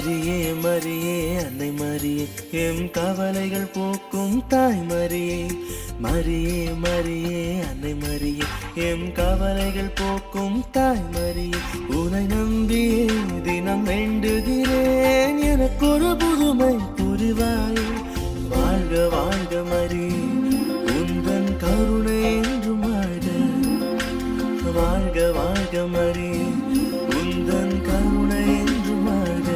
மரியே மரியே அன்னை மரியே எம் கவலைகள் போக்கும் தாய் மரியே. மரியே மரியே அன்னை மரியே எம் கவலைகள் போக்கும் தாய் மரியே. உனை நம்பியே தினம் வேண்டுகிறேன், எனக்கு ஒரு புதுமை புரிவாய். வாழ்க வாழ்க மரியே, உந்தன் கருணை என்றும் வாழ்க. வாழ்க வாழ்க மரியே, உந்தன் கருணை என்றும் வாழ்க.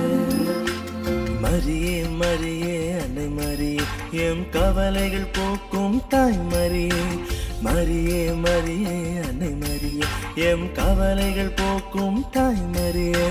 மரியே மரியே அன்னை மரியே எம் கவலைகள் போக்கும் தாய் மரியே. மரியே மரியே அன்னை மரியே எம் கவலைகள் போக்கும் தாய் மரியே.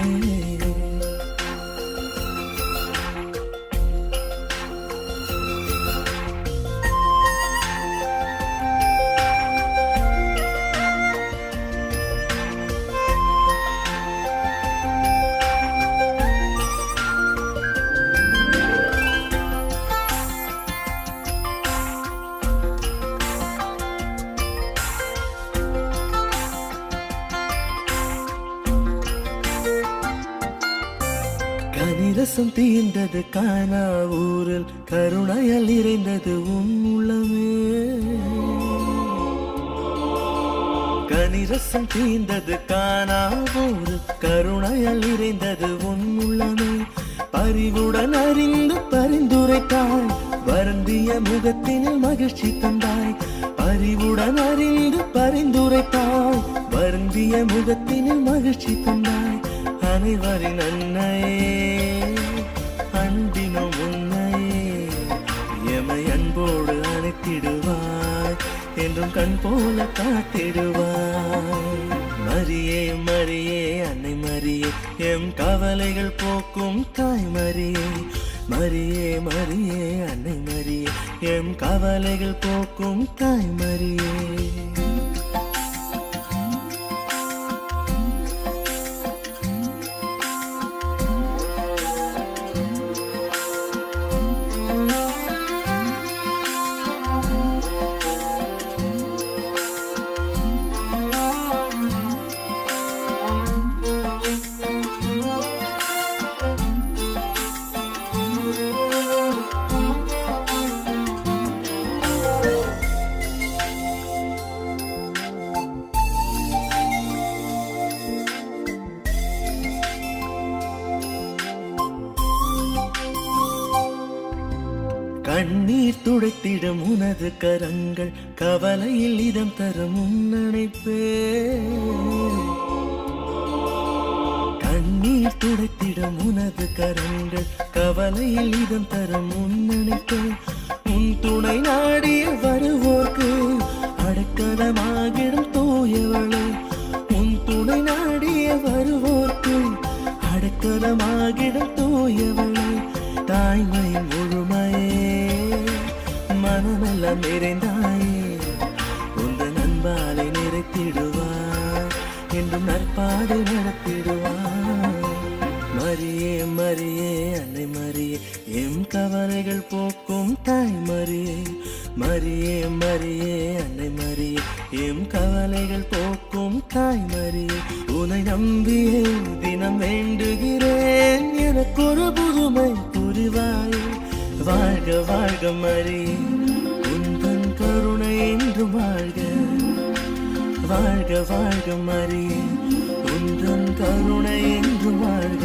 கனிரசம் தீர்ந்தது காணா ஊரில், கருணையால் நிறைந்தது உன் உள்ளமே. கனிரசம் தீர்ந்தது காணா ஊரில், கருணையால் நிறைந்தது உன் உள்ளமே. பரிவுடன் அறிந்து பரிந்துரைத்தாய், வருந்திய முகத்தினில் மகிழ்ச்சி தந்தாய். பரிவுடன் அறிந்து பரிந்துரைத்தாய், வருந்திய முகத்தினில் மகிழ்ச்சி தந்தாய். அனைவரின் அன்னையே, அன்பினும் உன்னையே, எமை அன்போடு அணைத்திடுவாய், என்றும் கண் போல காத்திடுவாய். மரியே மரியே அன்னை மரியே எம் கவலைகள் போக்கும் தாய் மரியே. மரியே மரியே அன்னை மரியே எம் கவலைகள் போக்கும் தாய் மரியே. கண்ணீர் துடைத்திடும் உனது கரங்கள், கவலையில் இதம் தரும் உன்னணைப்பே. கண்ணீர் துடைத்திடும் உனது கரங்கள், கவலையில் இதம் தரும் உன்னணைப்பே. உன் துணை நாடிய வருவோர்க்கு அடைக்கலமாகிடும் தூயவளே. உன் துணை நாடிய வருவோர்க்கு அடைக்கலமாகிடும் தூயவளே. தாய்மை முழுமையே, மனமெல்லாம் நிறைந்தாயே, உந்தன் அன்பாலை நிறைத்திடுவார், என்றும் நற்பாதை நடத்திடுவார். மரியே மரியே அன்னை மரியே எம் கவலைகள் போக்கும் தாய் மரியே. மரியே மரியே அன்னை மரியே எம் கவலைகள் போக்கும் தாய் மரியே. உனை நம்பியே தினம் வேண்டுகிறேன், எனக்கு ஒரு புதுமை புரிவாய். வாழ்க வாழ்க மரியே, உந்தன் கருணை என்றும் வாழ்க. வாழ்க வாழ்க மரியே, உந்தன் கருணை என்றும் வாழ்க.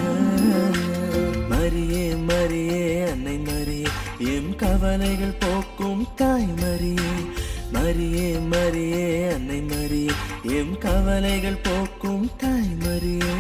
மரியே மரியே அன்னை மரியே எம் கவலைகள் போக்கும் தாய் மரியே. மரியே மரியே அன்னை மரியே எம் கவலைகள் போக்கும் தாய் மரியே.